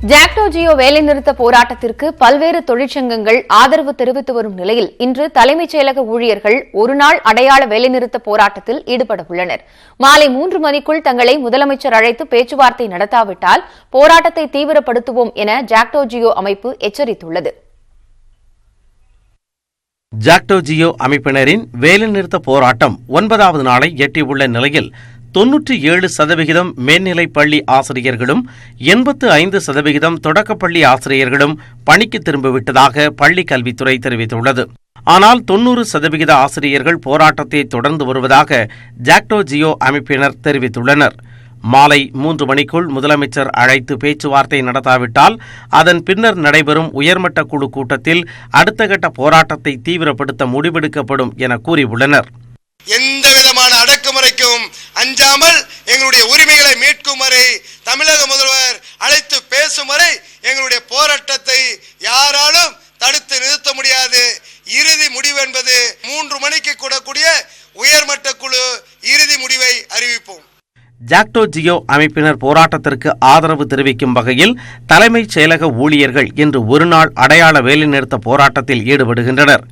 ஜாக்டோ ஜியோ வேலைநிறுத்த போராட்டத்திற்கு பல்வேறு தொழிற்சங்கங்கள் ஆதரவு தெரிவித்து வரும் நிலையில் இன்று தலைமைச் செயலக ஊழியர்கள் ஒருநாள் அடையாள வேலைநிறுத்த போராட்டத்தில் ஈடுபட உள்ளனர். மாலை 3 மணிக்குள் தங்களை முதலமைச்சர் அழைத்து பேச்சுவார்த்தை நடத்தாவிட்டால் போராட்டத்தை தீவிரப்படுத்துவோம் என ஜாக்டோ ஜியோ அமைப்பு எச்சரித்துள்ளது. ஜாக்டோ ஜியோ அமைப்பினரின் வேலைநிறுத்த போராட்டம் 9வது நாளை எட்டியுள்ள நிலையில் 97% மேல்நிலைப் பள்ளி ஆசிரியர்களும் 85% தொடக்கப்பள்ளி ஆசிரியர்களும் பணிக்கு திரும்பிவிட்டதாக பள்ளிக் கல்வித்துறை தெரிவித்துள்ளது. ஆனால் 90% ஆசிரியர்கள் போராட்டத்தை தொடர்ந்து வருவதாக ஜாக்டோ ஜியோ அமைப்பினர் தெரிவித்துள்ளனர். மாலை 3 மணிக்குள் முதலமைச்சர் அழைத்து பேச்சுவார்த்தை நடத்தாவிட்டால் அதன் பின்னர் நடைபெறும் உயர்மட்ட குழு கூட்டத்தில் அடுத்த கட்ட போராட்டத்தை தீவிரப்படுத்த முடிவெடுக்கப்படும் என கூறியுள்ளனர். எந்த விதமான அடக்குமுறைக்கும் அஞ்சாமல் எங்களுடைய உரிமைகளை மீட்கும் வரை தமிழக முதல்வர் அழைத்து பேசும் வரை எங்களுடைய போராட்டத்தை யாராலும் தடுத்து நிறுத்த முடியாது. இறுதி முடிவு என்பது 3 மணிக்கு கூடக்கூடிய உயர்மட்ட குழு இறுதி முடிவை அறிவிப்போம். ஜாக்டோ ஜியோ அமைப்பினர் போராட்டத்திற்கு ஆதரவு தெரிவிக்கும் வகையில் தலைமைச் செயலக ஊழியர்கள் இன்று ஒருநாள் அடையாள வேலைநிறுத்த போராட்டத்தில் ஈடுபடுகின்றனர்.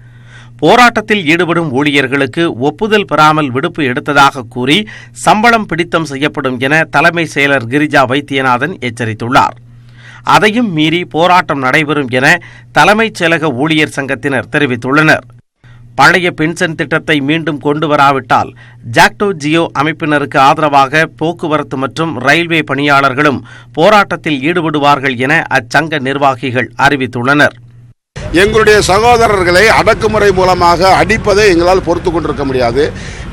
போராட்டத்தில் ஈடுபடும் ஊழியர்களுக்கு ஒப்புதல் பெறாமல் விடுப்பு எடுத்ததாக கூறி சம்பளம் பிடித்தம் செய்யப்படும் என தலைமைச் செயலர் கிரிஜா வைத்தியநாதன் எச்சரித்துள்ளார். அதையும் மீறி போராட்டம் நடைபெறும் என தலைமைச் செயலக ஊழியர் சங்கத்தினர் தெரிவித்துள்ளனர். பழைய பென்ஷன் திட்டத்தை மீண்டும் கொண்டு வராவிட்டால் ஜாக்டோ ஜியோ அமைப்பினருக்கு ஆதரவாக போக்குவரத்து மற்றும் ரயில்வே பணியாளர்களும் போராட்டத்தில் ஈடுபடுவார்கள் என அச்சங்க நிர்வாகிகள் அறிவித்துள்ளனர். எங்களுடைய சகோதரர்களை அடக்குமுறை மூலமாக அடிப்பதை எங்களால் பொறுத்து கொண்டிருக்க முடியாது.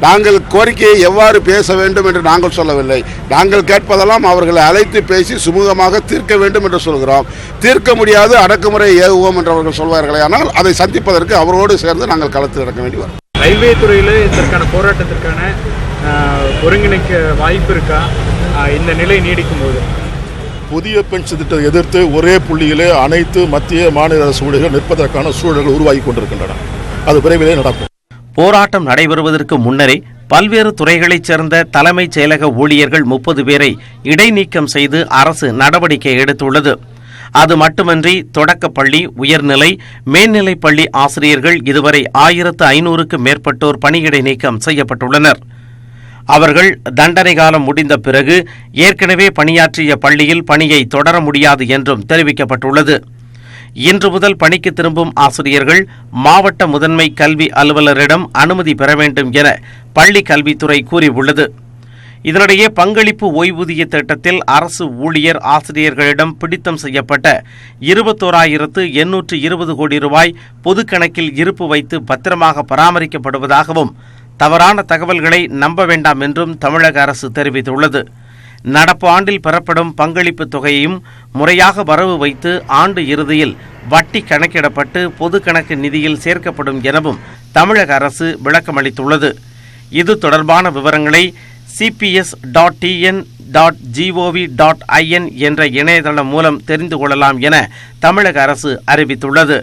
நாங்கள் கோரிக்கையை எவ்வாறு பேச வேண்டும் என்று நாங்கள் சொல்லவில்லை. நாங்கள் கேட்பதெல்லாம் அவர்களை அழைத்து பேசி சுமூகமாக தீர்க்க வேண்டும் என்று சொல்கிறோம். தீர்க்க முடியாது அடக்குமுறை ஏவுவோம் என்று அவர்கள் சொல்வார்களே, ஆனால் அதை சந்திப்பதற்கு அவரோடு சேர்ந்து நாங்கள் களத்தில் இறக்க வேண்டி வரும். ரயில்வே துறையில் இதற்கான போராட்டத்திற்கான ஒருங்கிணைக்க வாய்ப்பு இருக்கா? இந்த நிலை நீடிக்கும் போது புதிய பென்ஷன் திட்டத்தை எதிர்த்து ஒரே புள்ளியிலே அனைத்து மத்திய மாநில அரசு ஊழியர்கள் நிற்பதற்கான சூழல்கள் உருவாகி கொண்டிருக்கின்றன. அது விரைவிலே நடக்கும். போராட்டம் நடைபெறுவதற்கு முன்னரே பல்வேறு துறைகளைச் சேர்ந்த தலைமைச் செயலக ஊழியர்கள் 30 பேரை இடைநீக்கம் செய்து அரசு நடவடிக்கை எடுத்துள்ளது. அது மட்டுமன்றி தொடக்கப்பள்ளி, உயர்நிலை, மேல்நிலைப் பள்ளி ஆசிரியர்கள் இதுவரை 1500க்கும் மேற்பட்டோர் பணியிடை நீக்கம் செய்யப்பட்டுள்ளனர். அவர்கள் தண்டனை காலம் முடிந்த பிறகு ஏற்கனவே பணியாற்றிய பள்ளியில் பணியை தொடர முடியாது என்றும் தெரிவிக்கப்பட்டுள்ளது. இன்று முதல் பணிக்கு திரும்பும் ஆசிரியர்கள் மாவட்ட முதன்மை கல்வி அலுவலரிடம் அனுமதி பெற வேண்டும் என பள்ளி கல்வித்துறை கூறியுள்ளது. இதனிடையே பங்களிப்பு ஓய்வூதிய திட்டத்தில் அரசு ஊழியர் ஆசிரியர்களிடம் பிடித்தம் செய்யப்பட்ட 21,820 கோடி ரூபாய் பொது கணக்கில் இருப்பு வைத்து பத்திரமாக பராமரிக்கப்படுவதாகவும் தவறான தகவல்களை நம்ப வேண்டாம் என்றும் தமிழக அரசு தெரிவித்துள்ளது. நடப்பு ஆண்டில் பெறப்படும் பங்களிப்பு தொகையையும் முறையாக வரவு வைத்து ஆண்டு இறுதியில் வட்டி கணக்கிடப்பட்டு பொது கணக்கு நிதியில் சேர்க்கப்படும் எனவும் தமிழக அரசு விளக்கமளித்துள்ளது. இது தொடர்பான விவரங்களை cps.tn.gov.in என்ற இணையதளம் மூலம் தெரிந்து கொள்ளலாம் என தமிழக அரசு அறிவித்துள்ளது.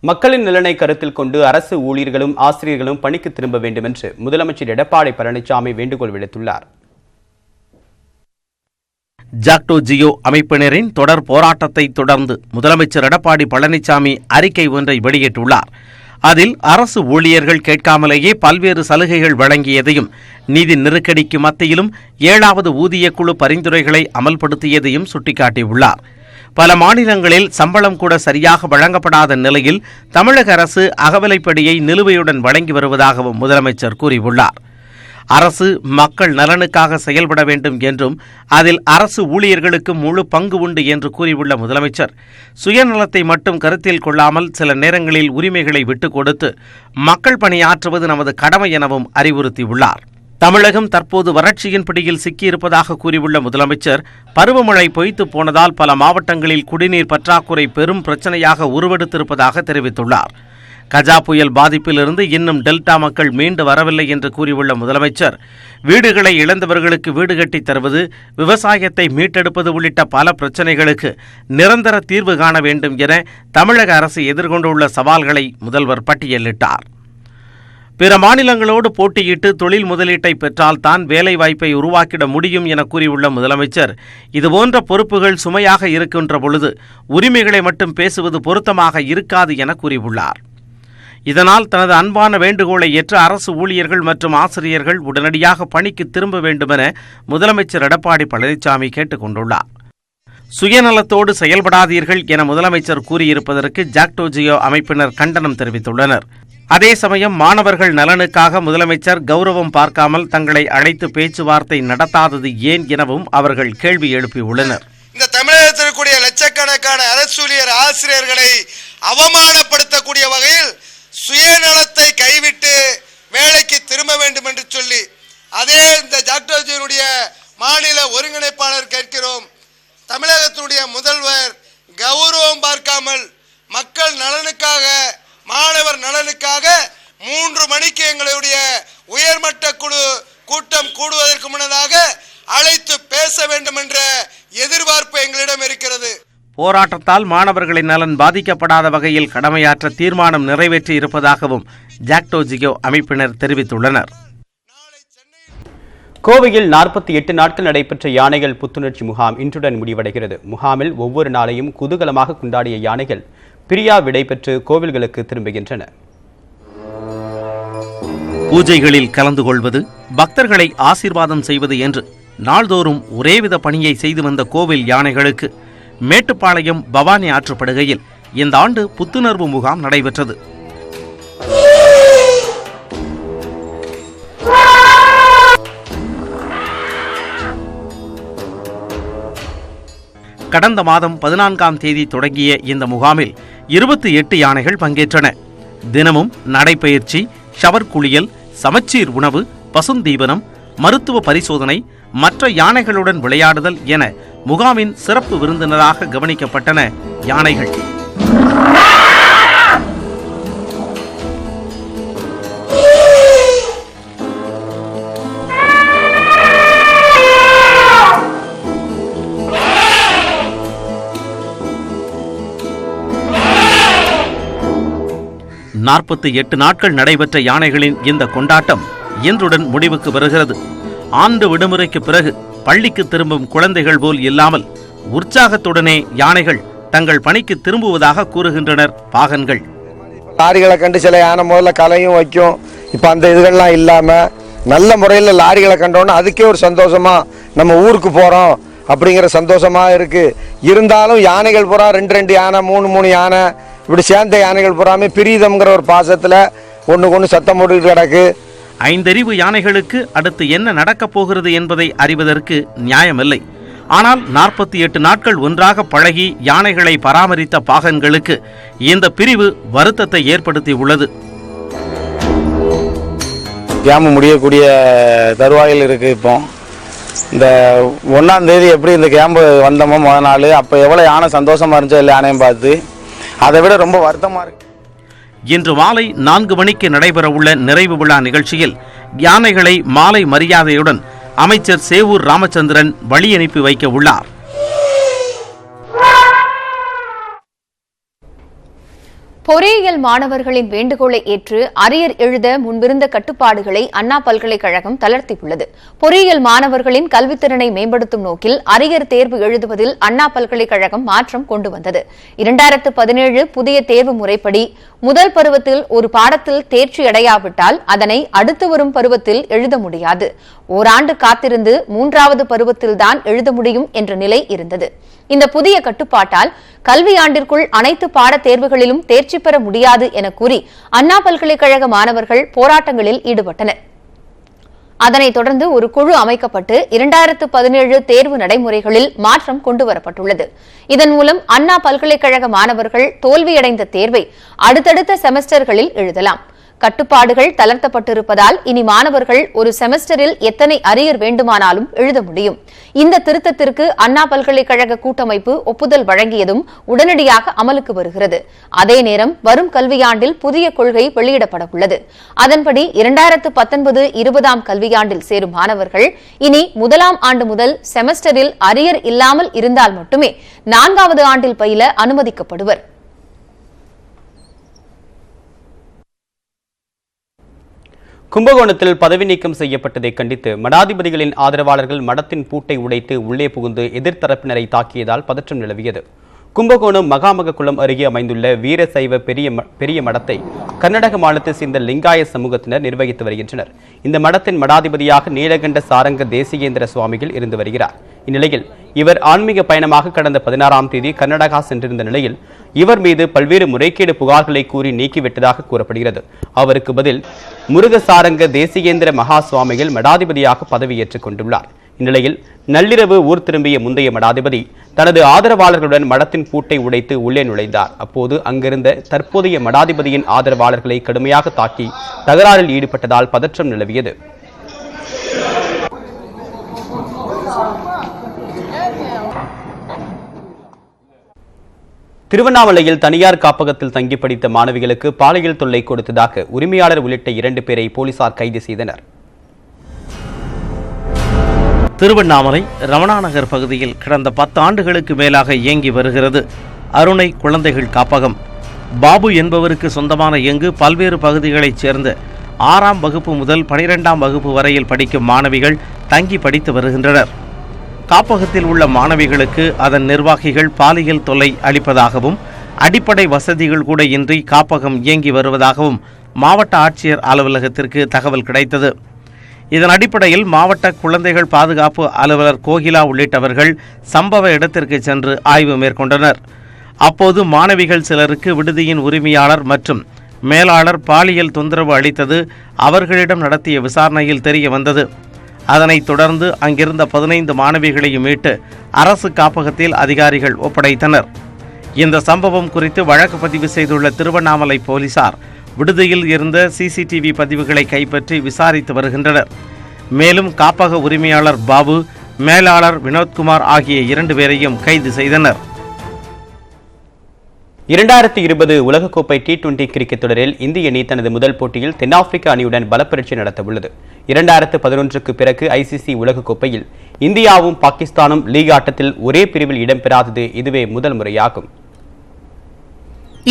மக்களின் நலனை கருத்தில் கொண்டு அரசு ஊழியர்களும் ஆசிரியர்களும் பணிக்கு திரும்ப வேண்டும் என்று முதலமைச்சர் எடப்பாடி பழனிசாமி வேண்டுகோள் விடுத்துள்ளார். ஜாக்டோ ஜியோ அமைப்பினரின் தொடர் போராட்டத்தை தொடர்ந்து முதலமைச்சர் எடப்பாடி பழனிசாமி அறிக்கை ஒன்றை வெளியிட்டுள்ளார். அதில் அரசு ஊழியர்கள் கேட்காமலேயே பல்வேறு சலுகைகள் வழங்கியதையும், நிதி நெருக்கடிக்கு மத்தியிலும் 7வது ஊதியக்குழு பரிந்துரைகளை அமல்படுத்தியதையும் சுட்டிக்காட்டியுள்ளார். பல மாநிலங்களில் சம்பளம் கூட சரியாக வழங்கப்படாத நிலையில் தமிழக அரசு அகவிலைப்படியை நிலுவையுடன் வழங்கி வருவதாகவும் முதலமைச்சர் கூறியுள்ளார். அரசு மக்கள் நலனுக்காக செயல்பட வேண்டும் என்றும் அதில் அரசு ஊழியர்களுக்கு முழு பங்கு உண்டு என்று கூறியுள்ள முதலமைச்சர் சுயநலத்தை மட்டும் கருத்தில் கொள்ளாமல் சில நேரங்களில் உரிமைகளை விட்டுக் கொடுத்து மக்கள் பணியாற்றுவது நமது கடமை எனவும் அறிவுறுத்தியுள்ளார். தமிழகம் தற்போது வறட்சியின் பிடியில் சிக்கியிருப்பதாக கூறியுள்ள முதலமைச்சர் பருவமழை பொய்த்து போனதால் பல மாவட்டங்களில் குடிநீர் பற்றாக்குறை பெரும் பிரச்சனையாக உருவெடுத்திருப்பதாக தெரிவித்துள்ளார். கஜா புயல் பாதிப்பிலிருந்து இன்னும் டெல்டா மக்கள் மீண்டு வரவில்லை என்று கூறியுள்ள முதலமைச்சர் வீடுகளை இழந்தவர்களுக்கு வீடு கட்டித் தருவது, விவசாயத்தை மீட்டெடுப்பது உள்ளிட்ட பல பிரச்சினைகளுக்கு நிரந்தர தீர்வு காண வேண்டும் என தமிழக அரசு எதிர்கொண்டுள்ள சவால்களை முதல்வர் பட்டியலிட்டார். பிற மாநிலங்களோடு போட்டியிட்டு தொழில் முதலீட்டை பெற்றால் தான் வேலைவாய்ப்பை உருவாக்கிட முடியும் என கூறியுள்ள முதலமைச்சர், இதுபோன்ற பொறுப்புகள் சுமையாக இருக்கின்ற பொழுது உரிமைகளை மட்டும் பேசுவது பொருத்தமாக இருக்காது என கூறியுள்ளார். இதனால் தனது அன்பான வேண்டுகோளை ஏற்று அரசு ஊழியர்கள் மற்றும் ஆசிரியர்கள் உடனடியாக பணிக்கு திரும்ப வேண்டுமென முதலமைச்சர் எடப்பாடி பழனிசாமி கேட்டுக் கொண்டுள்ளார். சுயநலத்தோடு செயல்படாதீர்கள் என முதலமைச்சர் கூறியிருப்பதற்கு ஜாக்டோ ஜியோ அமைப்பினர் கண்டனம் தெரிவித்துள்ளனர். அதே சமயம் மாணவர்கள் நலனுக்காக முதலமைச்சர் கௌரவம் பார்க்காமல் தங்களை அழைத்து பேச்சுவார்த்தை நடத்தாதது ஏன் எனவும் அவர்கள் கேள்வி எழுப்பியுள்ளனர். இந்த தமிழகத்தில் இருக்கக்கூடிய லட்சக்கணக்கான அரசு ஊழியர் ஆசிரியர்களை அவமானப்படுத்தக்கூடிய வகையில் சுயநலத்தை கைவிட்டு வேலைக்கு திரும்ப வேண்டும் என்று சொல்லி அதே இந்த ஜாக்டோஜியினுடைய மாநில ஒருங்கிணைப்பாளர் கேட்கிறோம். தமிழகத்தினுடைய முதல்வர் கௌரவம் பார்க்காமல் மக்கள் நலனுக்காக மாணவர் நலனுக்காக 3 மணிக்கு எங்களுடைய உயர்மட்ட குழு கூட்டம் கூடுவதற்கு முன்னதாக அழைத்து பேச வேண்டும் என்ற எதிர்பார்ப்பு எங்களிடம் இருக்கிறது. போராட்டத்தால் மாணவர்களின் நலன் பாதிக்கப்படாத வகையில் கடமையாற்ற தீர்மானம் நிறைவேற்றி இருப்பதாகவும் ஜாக்டோ ஜியோ அமைப்பினர் தெரிவித்துள்ளனர். கோவையில் 48 நாட்கள் நடைபெற்ற யானைகள் புத்துணர்ச்சி முகாம் இன்றுடன் முடிவடைகிறது. முகாமில் ஒவ்வொரு நாளையும் குதூகலமாக கொண்டாடிய யானைகள் பிரியா விடை பெற்று கோவில்களுக்கு திரும்புகின்றன. பூஜைகளில் கலந்து கொள்வது, பக்தர்களை ஆசீர்வாதம் செய்வது என்று நாள்தோறும் ஒரேவித பணியை செய்து வந்த கோவில் யானைகளுக்கு மேட்டுப்பாளையம் பவானி ஆற்றுப்படுகையில் இந்த ஆண்டு புத்துணர்வு முகாம் நடைபெற்றது. கடந்த மாதம் 14ஆம் தேதி தொடங்கிய இந்த முகாமில் 28 யானைகள் பங்கேற்றன. தினமும் நடைபயிற்சி, ஷவர் குளியல், சமச்சீர் உணவு, பசுந்தீவனம், மருத்துவ பரிசோதனை, மற்ற யானைகளுடன் விளையாடுதல் என முகாமின் சிறப்பு விருந்தினராக கவனிக்கப்பட்டன யானைகள். நாற்பத்தி நாட்கள் நடைபெற்ற யானைகளின் இந்த கொண்டாட்டம் இன்றுடன் முடிவுக்கு வருகிறது. ஆண்டு விடுமுறைக்கு பிறகு பள்ளிக்கு திரும்பும் குழந்தைகள் போல் இல்லாமல் உற்சாகத்துடனே யானைகள் தங்கள் பணிக்கு திரும்புவதாக கூறுகின்றனர் பாகன்கள். லாரிகளை கண்டு சில யானை முதல்ல கலையும் வைக்கும். இப்போ அந்த இதுகள்லாம் இல்லாமல் நல்ல முறையில் லாரிகளை கண்டோன்னா அதுக்கே ஒரு சந்தோஷமா நம்ம ஊருக்கு போகிறோம் அப்படிங்கிற சந்தோஷமா இருக்கு. இருந்தாலும் யானைகள் பூரா 2 யானை 3 யானை இப்படி சேர்ந்த யானைகள் பூராமே பிரிதம்ங்கிற ஒரு பாசத்தில் ஒன்று சத்தம் போட்டுக்கிட்டு கிடக்கு. 5 அறிவு யானைகளுக்கு அடுத்து என்ன நடக்கப் போகிறது என்பதை அறிவதற்கு நியாயமில்லை. ஆனால் 48 நாட்கள் ஒன்றாக பழகி யானைகளை பராமரித்த பாகன்களுக்கு இந்த பிரிவு வருத்தத்தை ஏற்படுத்தி உள்ளது. கேம்பு முடியக்கூடிய தருவாயில் இருக்கு. இப்போ இந்த 1ஆம் தேதி எப்படி இந்த கேம்பு வந்தோமோ முதல் நாள் அப்போ எவ்வளோ யானை சந்தோஷமா இருந்துச்சோ இல்லை யானையும் பார்த்து, அதை விட ரொம்ப வருத்தமா இருக்கு. இன்று மாலை 4 மணிக்கு நடைபெறவுள்ள நிறைவு விழா நிகழ்ச்சியில் யானைகளை மாலை மரியாதையுடன் அமைச்சர் சேவூர் ராமச்சந்திரன் வழி அனுப்பி வைக்க உள்ளார். பொறியியல் மாணவர்களின் வேண்டுகோளை ஏற்று அரியர் எழுத முன்பிருந்த கட்டுப்பாடுகளை அண்ணா பல்கலைக்கழகம் தளர்த்தியுள்ளது. பொறியியல் மாணவர்களின் கல்வித்திறனை மேம்படுத்தும் நோக்கில் அரியர் தேர்வு எழுதுவதில் அண்ணா பல்கலைக்கழகம் மாற்றம் கொண்டு வந்தது. 2017 புதிய தேர்வு முறைப்படி முதல் பருவத்தில் ஒரு பாடத்தில் தேர்ச்சி அடையாவிட்டால் அதனை அடுத்து வரும் பருவத்தில் எழுத முடியாது. ஓராண்டு காத்திருந்து 3வது பருவத்தில்தான் எழுத முடியும் என்ற நிலை இருந்தது. இந்த புதிய கட்டுப்பாட்டால் கல்வியாண்டிற்குள் அனைத்து பாடத் தேர்வுகளிலும் தேர்ச்சி பெற முடியாது என கூறி அண்ணா பல்கலைக்கழக மாணவர்கள் போராட்டங்களில் ஈடுபட்டனர். அதனைத் தொடர்ந்து ஒரு குழு அமைக்கப்பட்டு 2017 தேர்வு நடைமுறைகளில் மாற்றம் கொண்டுவரப்பட்டுள்ளது. இதன் மூலம் அண்ணா பல்கலைக்கழக மாணவர்கள் தோல்வியடைந்த தேர்வை அடுத்தடுத்த செமஸ்டர்களில் எழுதலாம். கட்டுப்பாடுகள் தளர்த்தப்பட்டிருப்பதால் இனி மாணவர்கள் ஒரு செமஸ்டரில் எத்தனை அரியர் வேண்டுமானாலும் எழுத முடியும். இந்த திருத்தத்திற்கு அண்ணா பல்கலைக்கழக கூட்டமைப்பு ஒப்புதல் வழங்கியதும் உடனடியாக அமலுக்கு வருகிறது. அதே நேரம் வரும் கல்வியாண்டில் புதிய கொள்கை வெளியிடப்பட உள்ளது. அதன்படி 2019-20 கல்வியாண்டில் சேரும் மாணவர்கள் இனி 1ஆம் ஆண்டு முதல் செமஸ்டரில் அரியர் இல்லாமல் இருந்தால் மட்டுமே 4வது ஆண்டில் பயில அனுமதிக்கப்படுவர். கும்பகோணத்தில் பதவி நீக்கம் செய்யப்பட்டதை கண்டித்து மடாதிபதிகளின் ஆதரவாளர்கள் மடத்தின் பூட்டை உடைத்து உள்ளே புகுந்து எதிர்த்தரப்பினரை தாக்கியதால் பதற்றம் நிலவியது. கும்பகோணம் மகாமகக்குளம் அருகே அமைந்துள்ள வீரசைவ பெரிய மடத்தை கர்நாடக மாநிலத்தை சேர்ந்த லிங்காய சமூகத்தினர் நிர்வகித்து வருகின்றனர். இந்த மடத்தின் மடாதிபதியாக நீலகண்ட சாரங்க தேசிகேந்திர சுவாமிகள் இருந்து வருகிறார். இந்நிலையில் இவர் ஆன்மீக பயணமாக கடந்த 16ஆம் தேதி கர்நாடகா சென்றிருந்த நிலையில் இவர் மீது பல்வேறு முறைகேடு புகார்களை கூறி நீக்கிவிட்டதாக கூறப்படுகிறது. அவருக்கு பதில் முருகசாரங்க தேசிகேந்திர மகா சுவாமிகள் மடாதிபதியாக பதவியேற்றுக் கொண்டுள்ளார். இந்நிலையில் நள்ளிரவு ஊர் திரும்பிய முந்தைய மடாதிபதி தனது ஆதரவாளர்களுடன் மடத்தின் பூட்டை உடைத்து உள்ளே நுழைந்தார். அப்போது அங்கிருந்த தற்போதைய மடாதிபதியின் ஆதரவாளர்களை கடுமையாக தாக்கி தகராறில் ஈடுபட்டதால் பதற்றம் நிலவியது. திருவண்ணாமலையில் தனியார் காப்பகத்தில் தங்கி படித்த மாணவிகளுக்கு பாலியல் தொல்லை கொடுத்ததாக உரிமையாளர் உள்ளிட்ட 2 பேரை போலீசார் கைது செய்தனர். திருவண்ணாமலை ரமணாநகர் பகுதியில் கடந்த 10 ஆண்டுகளுக்கு மேலாக இயங்கி வருகிறது அருணை குழந்தைகள் காப்பகம். பாபு என்பவருக்கு சொந்தமான இங்கு பல்வேறு பகுதிகளைச் சேர்ந்த 6ஆம் வகுப்பு முதல் 12ஆம் வகுப்பு வரையில் படிக்கும் மாணவிகள் தங்கி படித்து வருகின்றனர். காப்பகத்தில் உள்ள மாணவிகளுக்கு அதன் நிர்வாகிகள் பாலியல் தொல்லை அளிப்பதாகவும் அடிப்படை வசதிகள் கூட இன்றி காப்பகம் இயங்கி வருவதாகவும் மாவட்ட ஆட்சியர் அலுவலகத்திற்கு தகவல் கிடைத்தது. இதன் அடிப்படையில் மாவட்ட குழந்தைகள் பாதுகாப்பு அலுவலர் கோகிலா உள்ளிட்டவர்கள் சம்பவ இடத்திற்கு சென்று ஆய்வு மேற்கொண்டனர். அப்போது மாணவிகள் சிலருக்கு விடுதியின் உரிமையாளர் மற்றும் மேலாளர் பாலியல் தொந்தரவு அளித்தது அவர்களிடம் நடத்திய விசாரணையில் தெரிய வந்தது. அதனைத் தொடர்ந்து அங்கிருந்த 15 மாணவிகளையும் மீட்டு அரசு காப்பகத்தில் அதிகாரிகள் ஒப்படைத்தனர். இந்த சம்பவம் குறித்து வழக்கு பதிவு செய்துள்ள திருவண்ணாமலை போலீசார் விடுதியில் இருந்த சிசிடிவி பதிவுகளை கைப்பற்றி விசாரித்து வருகின்றனர். மேலும் காப்பக உரிமையாளர் பாபு, மேலாளர் வினோத்குமார் ஆகிய 2 பேரையும் கைது செய்தனர். 2020 உலகக்கோப்பை T20 கிரிக்கெட் தொடரில் இந்திய அணி தனது முதல் போட்டியில் தென்னாப்பிரிக்க அணியுடன் பலப்பரீட்சை நடத்தவுள்ளது. 2011க்கு பிறகு ஐசிசி உலகக்கோப்பையில் இந்தியாவும் பாகிஸ்தானும் லீக் ஆட்டத்தில் ஒரே பிரிவில் இடம்பெறாதது இதுவே முதல் முறையாகும்.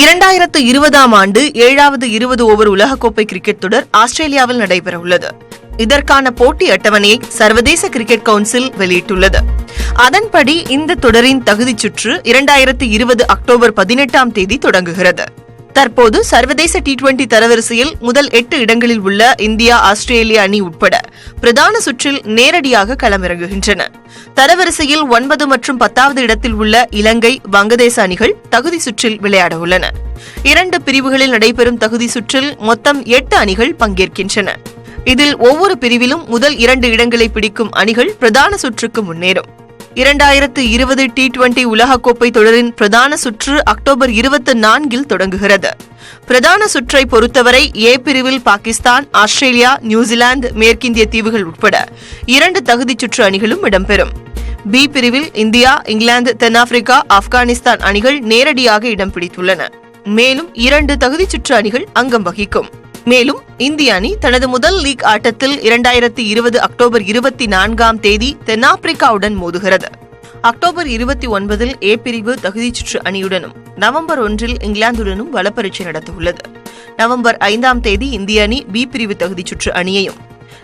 2020ஆம் ஆண்டு 7வது 20 ஓவர் உலகக்கோப்பை கிரிக்கெட் தொடர் ஆஸ்திரேலியாவில் நடைபெறவுள்ளது. இதற்கான போட்டி அட்டவணையை சர்வதேச கிரிக்கெட் கவுன்சில் வெளியிட்டுள்ளது. அதன்படி இந்த தொடரின் தகுதிச் சுற்று 2020 அக்டோபர் 18ஆம் தேதி தொடங்குகிறது. தற்போது சர்வதேச T20 தரவரிசையில் முதல் 8 இடங்களில் உள்ள இந்தியா, ஆஸ்திரேலியா அணி உட்பட பிரதான சுற்றில் நேரடியாக களமிறங்குகின்றன. தரவரிசையில் 9 மற்றும் 10வது இடத்தில் உள்ள இலங்கை, வங்கதேச அணிகள் தகுதி சுற்றில் விளையாட உள்ளன. 2 பிரிவுகளில் நடைபெறும் தகுதி சுற்றில் மொத்தம் 8 அணிகள் பங்கேற்கின்றன. இதில் ஒவ்வொரு பிரிவிலும் முதல் 2 இடங்களை பிடிக்கும் அணிகள் பிரதான சுற்றுக்கு முன்னேறும். 2020 T20 உலகக்கோப்பை தொடரின் பிரதான சுற்று அக்டோபர் 24இல் தொடங்குகிறது. பிரதான சுற்றை பொறுத்தவரை ஏ பிரிவில் பாகிஸ்தான், ஆஸ்திரேலியா, நியூசிலாந்து, மேற்கிந்திய தீவுகள் உட்பட 2 தகுதிச் சுற்று அணிகளும் இடம்பெறும். பி பிரிவில் இந்தியா, இங்கிலாந்து, தென்னாப்பிரிக்கா, ஆப்கானிஸ்தான் அணிகள் நேரடியாக இடம் பிடித்துள்ளன. மேலும் 2 தகுதிச் சுற்று அணிகள் அங்கம் வகிக்கும். மேலும் இந்திய அணி தனது முதல் லீக் ஆட்டத்தில் 2020 அக்டோபர் 24ஆம் தேதி தென்னாப்பிரிக்காவுடன் மோதுகிறது. அக்டோபர் 29இல் ஏ பிரிவு தகுதிச் சுற்று அணியுடனும் நவம்பர் 1இல் இங்கிலாந்துடனும் பலப்பரீட்சை நடத்தவுள்ளது. நவம்பர் 5ஆம் தேதி இந்திய அணி பி பிரிவு தகுதிச் சுற்று அணியையும்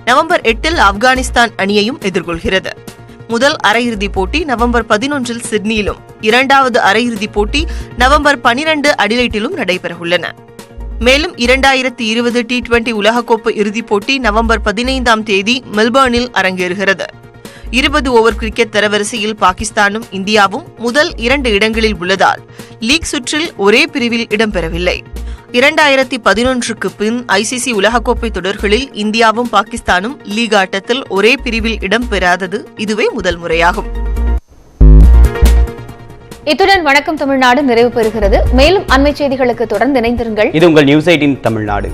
நவம்பர் 8இல் ஆப்கானிஸ்தான் அணியையும் எதிர்கொள்கிறது. முதல் அரையிறுதிப் போட்டி நவம்பர் 11இல் சிட்னியிலும், 2வது அரையிறுதிப் போட்டி நவம்பர் 12 அடிலைட்டிலும் நடைபெறவுள்ளன. மேலும் 2020 T20 உலகக்கோப்பை இறுதிப் போட்டி நவம்பர் 15ஆம் தேதி மெல்பர்னில் அரங்கேறுகிறது. 20 ஓவர் கிரிக்கெட் தரவரிசையில் பாகிஸ்தானும் இந்தியாவும் முதல் 2 இடங்களில் உள்ளதால் லீக் சுற்றில் ஒரே பிரிவில் இடம்பெறவில்லை. 2011க்கு பின் ஐசிசி உலகக்கோப்பை தொடர்களில் இந்தியாவும் பாகிஸ்தானும் லீக் ஆட்டத்தில் ஒரே பிரிவில் இடம்பெறாதது இதுவே முதல் முறையாகும். இத்துடன் வணக்கம் தமிழ்நாடு நிறைவு பெறுகிறது. மேலும் அண்மை செய்திகளுக்கு தொடர்ந்து இணைந்திருங்கள். இது உங்கள் நியூஸ் 18 தமிழ்நாடு.